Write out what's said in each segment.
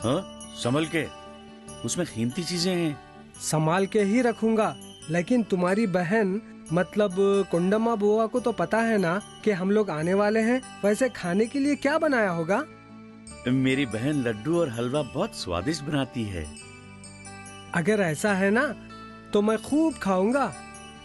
हाँ, संभल के, उसमें कीमती चीजें हैं। संभाल के ही रखूंगा, लेकिन तुम्हारी बहन मतलब कुंडम्मा बुआ को तो पता है ना कि हम लोग आने वाले हैं। वैसे खाने के लिए क्या बनाया होगा? मेरी बहन लड्डू और हलवा बहुत स्वादिष्ट बनाती है। अगर ऐसा है ना तो मैं खूब खाऊंगा।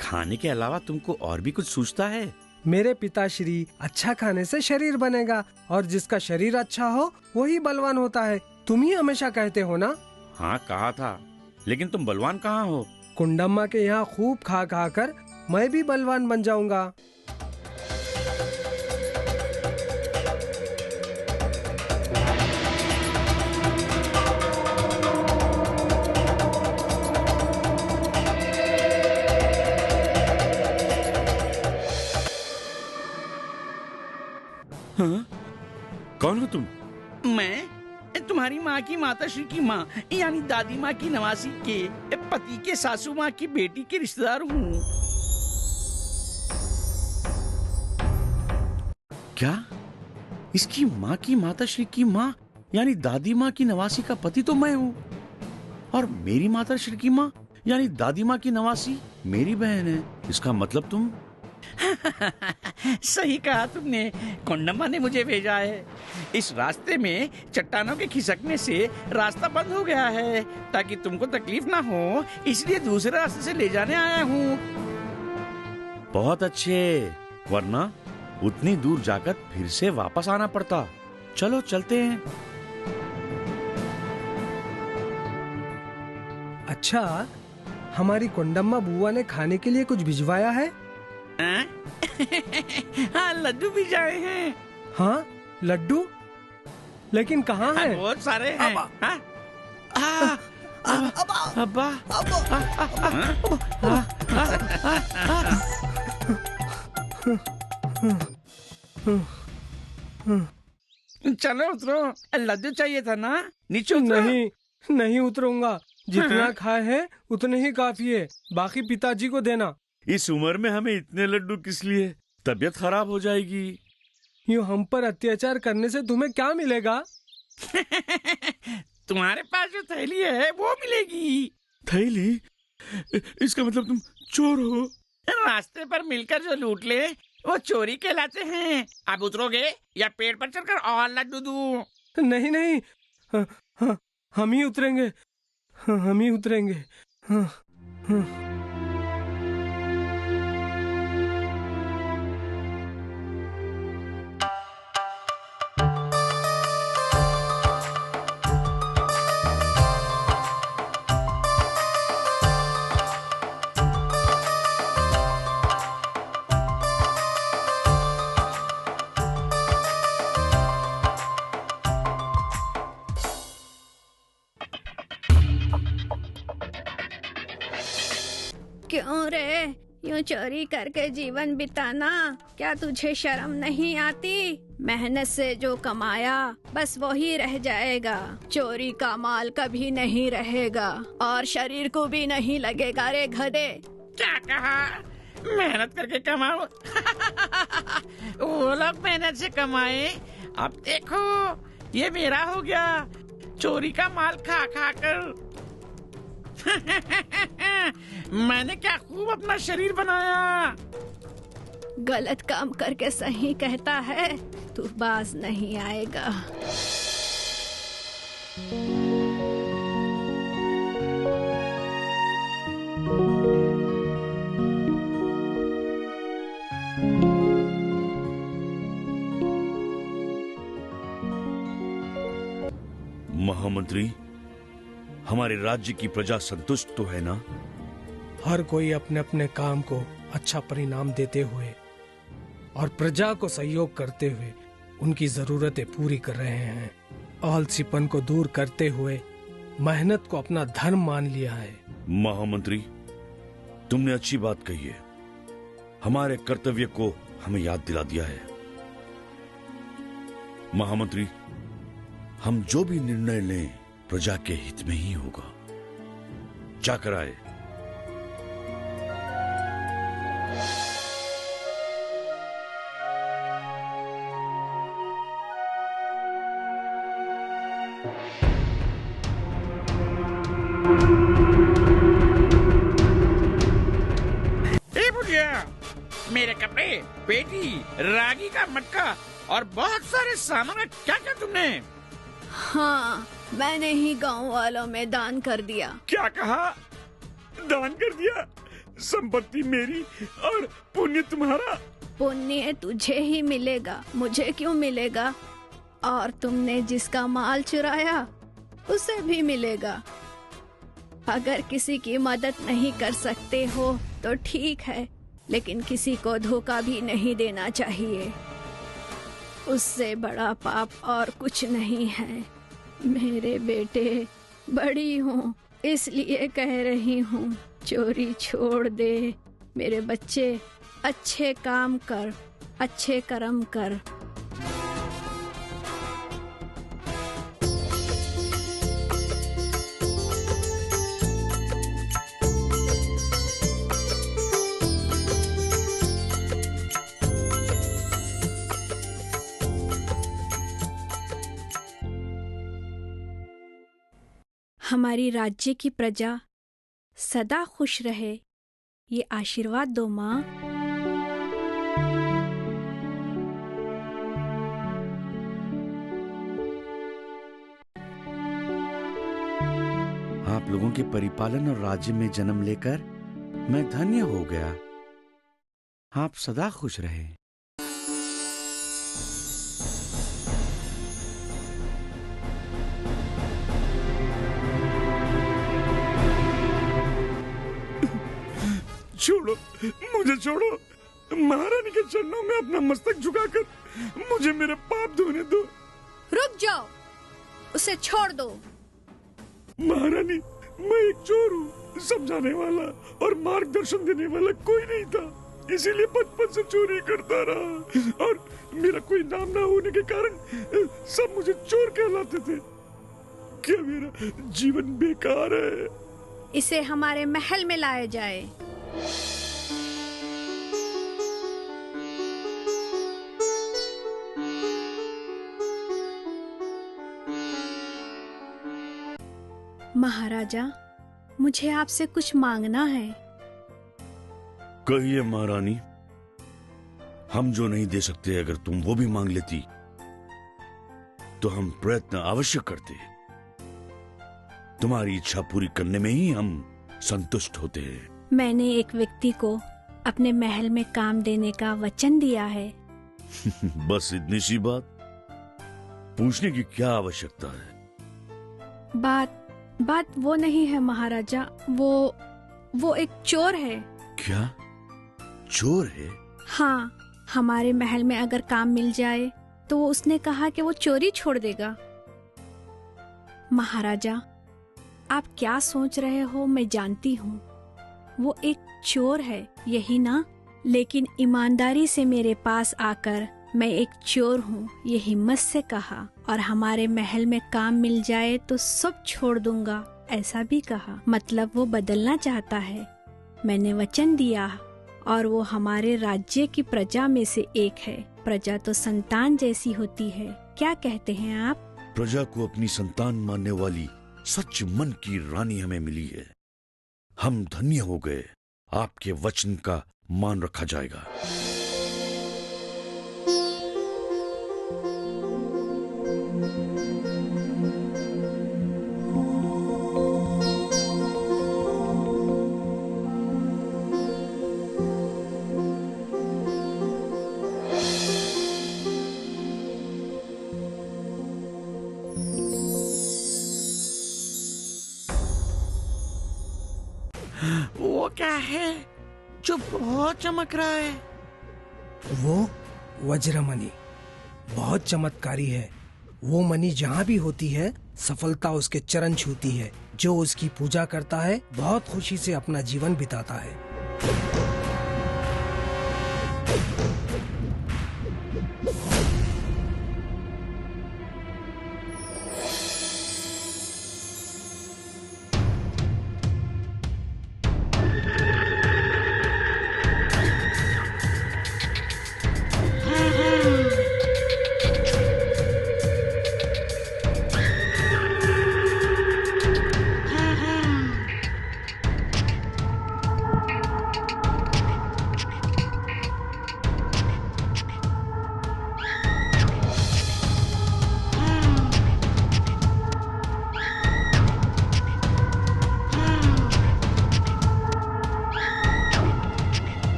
खाने के अलावा तुमको और भी कुछ सूझता है? मेरे पिताश्री, अच्छा खाने से शरीर बनेगा और जिसका शरीर अच्छा हो वही बलवान होता है। तुम ही हमेशा कहते हो ना। हाँ कहा था, लेकिन तुम बलवान कहाँ हो? कुंडम्मा के यहाँ खूब खा खा कर मैं भी बलवान बन जाऊंगा। हाँ? कौन हो तुम? मैं तुम्हारी माँ की माताश्री की माँ यानी दादी माँ की नवासी के पति के सासू माँ की बेटी के रिश्तेदार हूँ। क्या? इसकी माँ की माताश्री की माँ यानी दादी माँ की नवासी का पति तो मैं हूँ, और मेरी माताश्री की माँ यानी दादी माँ की नवासी मेरी बहन है। इसका मतलब तुम सही कहा तुमने, कुंडम्मा ने मुझे भेजा है। इस रास्ते में चट्टानों के खिसकने से रास्ता बंद हो गया है, ताकि तुमको तकलीफ ना हो, इसलिए दूसरे रास्ते से ले जाने आया हूँ। बहुत अच्छे, वरना उतनी दूर जाकर फिर से वापस आना पड़ता। चलो चलते हैं। अच्छा, हमारी कुंडम्मा बुआ ने खाने के लिए कुछ भिजवाया है? हाँ, लड्डू भी जाए हैं। हाँ, लड्डू? लेकिन कहाँ है? बहुत सारे हैं। हाँ? अब्बा, चलो उतरो, लड्डू चाहिए था ना, नीचे उतरो। नहीं, नहीं उतरूंगा। जितना खाए है उतने ही काफी है, बाकी पिताजी को देना। इस उम्र में हमें इतने लड्डू किस लिए? तबीयत खराब हो जाएगी। यूँ हम पर अत्याचार करने से तुम्हें क्या मिलेगा? तुम्हारे पास जो थैली है वो मिलेगी। थैली? इसका मतलब तुम चोर हो? रास्ते पर मिलकर जो लूट ले वो चोरी कहलाते हैं। अब उतरोगे या पेड़ पर चढ़कर और लड्डू दूं? नहीं नहीं, हाँ, हाँ, हम ही उतरेंगे। हाँ, हम ही उतरेंगे। हाँ, हाँ। क्यों रे, यूं चोरी करके जीवन बिताना क्या तुझे शर्म नहीं आती? मेहनत से जो कमाया बस वही रह जाएगा। चोरी का माल कभी नहीं रहेगा और शरीर को भी नहीं लगेगा रे गधे। क्या कहा? मेहनत करके कमाओ? वो लोग मेहनत से कमाए, अब देखो ये मेरा हो गया चोरी का माल खा खा कर। मैंने क्या खूब अपना शरीर बनाया। गलत काम करके सही कहता है, तू बाज नहीं आएगा। महामंत्री, हमारे राज्य की प्रजा संतुष्ट तो है ना? हर कोई अपने अपने काम को अच्छा परिणाम देते हुए और प्रजा को सहयोग करते हुए उनकी जरूरतें पूरी कर रहे हैं। आलसीपन को दूर करते हुए मेहनत को अपना धर्म मान लिया है। महामंत्री, तुमने अच्छी बात कही है। हमारे कर्तव्य को हमें याद दिला दिया है। महामंत्री, हम जो भी निर्णय लें प्रजा के हित में ही होगा। जाकर आए। ए बुढ़िया, मेरे कपड़े, पेटी, रागी का मटका और बहुत सारे सामान, क्या क्या तुमने? हाँ, मैंने ही गांव वालों में दान कर दिया। क्या कहा? दान कर दिया? संपत्ति मेरी और पुण्य तुम्हारा? पुण्य तुझे ही मिलेगा, मुझे क्यों मिलेगा? और तुमने जिसका माल चुराया उसे भी मिलेगा। अगर किसी की मदद नहीं कर सकते हो तो ठीक है, लेकिन किसी को धोखा भी नहीं देना चाहिए। उससे बड़ा पाप और कुछ नहीं है। मेरे बेटे, बड़ी हूँ इसलिए कह रही हूँ, चोरी छोड़ दे। मेरे बच्चे, अच्छे काम कर, अच्छे कर्म कर। हमारी राज्य की प्रजा सदा खुश रहे, ये आशीर्वाद दो माँ। आप लोगों के परिपालन और राज्य में जन्म लेकर मैं धन्य हो गया। आप सदा खुश रहे। छोड़ो, मुझे छोड़ो। महारानी के चरणों में अपना मस्तक झुकाकर मुझे मेरे पाप धोने दो। रुक जाओ, उसे छोड़ दो। महारानी, मैं एक चोर हूँ, समझाने वाला और मार्गदर्शन देने वाला कोई नहीं था, इसीलिए बचपन से चोरी करता रहा और मेरा कोई नाम ना होने के कारण सब मुझे चोर कहलाते थे। क्या मेरा जीवन बेकार है? इसे हमारे महल में लाया जाए। महाराजा, मुझे आपसे कुछ मांगना है। कहिए महारानी। हम जो नहीं दे सकते, अगर तुम वो भी मांग लेती तो हम प्रयत्न अवश्य करते। तुम्हारी इच्छा पूरी करने में ही हम संतुष्ट होते हैं। मैंने एक व्यक्ति को अपने महल में काम देने का वचन दिया है। बस इतनी सी बात? पूछने की क्या आवश्यकता है? बात वो नहीं है महाराजा, वो एक चोर है। क्या चोर है? हाँ, हमारे महल में अगर काम मिल जाए तो उसने कहा कि वो चोरी छोड़ देगा। महाराजा, आप क्या सोच रहे हो मैं जानती हूँ। वो एक चोर है, यही ना? लेकिन ईमानदारी से मेरे पास आकर मैं एक चोर हूँ ये हिम्मत से कहा, और हमारे महल में काम मिल जाए तो सब छोड़ दूंगा ऐसा भी कहा। मतलब वो बदलना चाहता है। मैंने वचन दिया और वो हमारे राज्य की प्रजा में से एक है। प्रजा तो संतान जैसी होती है, क्या कहते हैं आप? प्रजा को अपनी संतान मानने वाली सच मन की रानी हमें मिली है। हम धन्य हो गए। आपके वचन का मान रखा जाएगा। वो क्या है जो बहुत चमक रहा है? वो वज्रमणि बहुत चमत्कारी है। वो मणि जहाँ भी होती है सफलता उसके चरण छूती है। जो उसकी पूजा करता है बहुत खुशी से अपना जीवन बिताता है।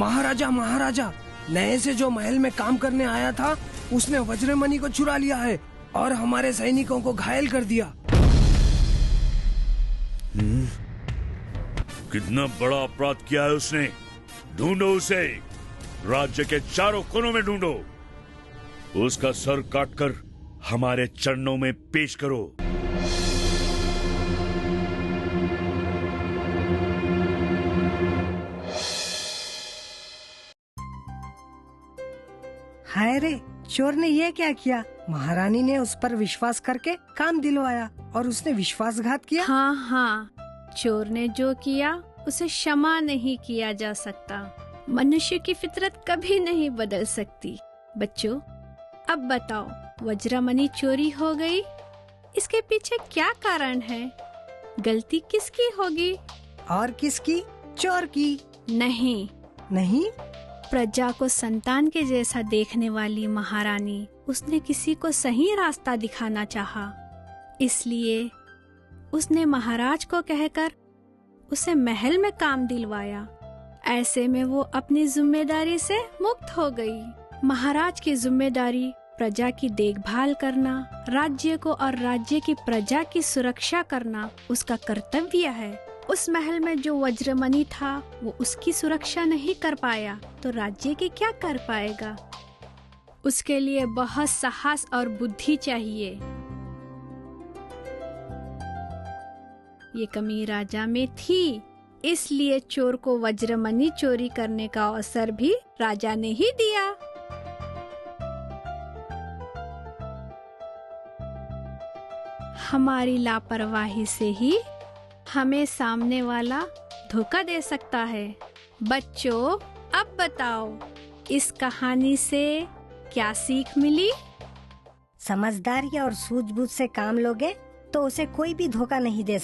महाराजा महाराजा, नए से जो महल में काम करने आया था उसने वज्रमणि को चुरा लिया है और हमारे सैनिकों को घायल कर दिया। कितना बड़ा अपराध किया है उसने। ढूंढो उसे, राज्य के चारों कोनों में ढूंढो, उसका सर काटकर हमारे चरणों में पेश करो। हाय रे, चोर ने ये क्या किया? महारानी ने उस पर विश्वास करके काम दिलवाया और उसने विश्वासघात किया। हाँ हाँ, चोर ने जो किया उसे क्षमा नहीं किया जा सकता। मनुष्य की फितरत कभी नहीं बदल सकती। बच्चों, अब बताओ, वज्रमणि चोरी हो गई, इसके पीछे क्या कारण है? गलती किसकी होगी? और किसकी? चोर की। नहीं, प्रजा को संतान के जैसा देखने वाली महारानी, उसने किसी को सही रास्ता दिखाना चाहा, इसलिए उसने महाराज को कहकर उसे महल में काम दिलवाया। ऐसे में वो अपनी जिम्मेदारी से मुक्त हो गई। महाराज की जिम्मेदारी प्रजा की देखभाल करना, राज्य को और राज्य की प्रजा की सुरक्षा करना उसका कर्तव्य है। उस महल में जो वज्रमणि था वो उसकी सुरक्षा नहीं कर पाया तो राज्य की क्या कर पाएगा? उसके लिए बहुत साहस और बुद्धि चाहिए। ये कमी राजा में थी, इसलिए चोर को वज्रमणि चोरी करने का अवसर भी राजा ने ही दिया। हमारी लापरवाही से ही हमें सामने वाला धोखा दे सकता है। बच्चों, अब बताओ, इस कहानी से क्या सीख मिली? समझदारी और सूझबूझ से काम लोगे तो उसे कोई भी धोखा नहीं दे सकता।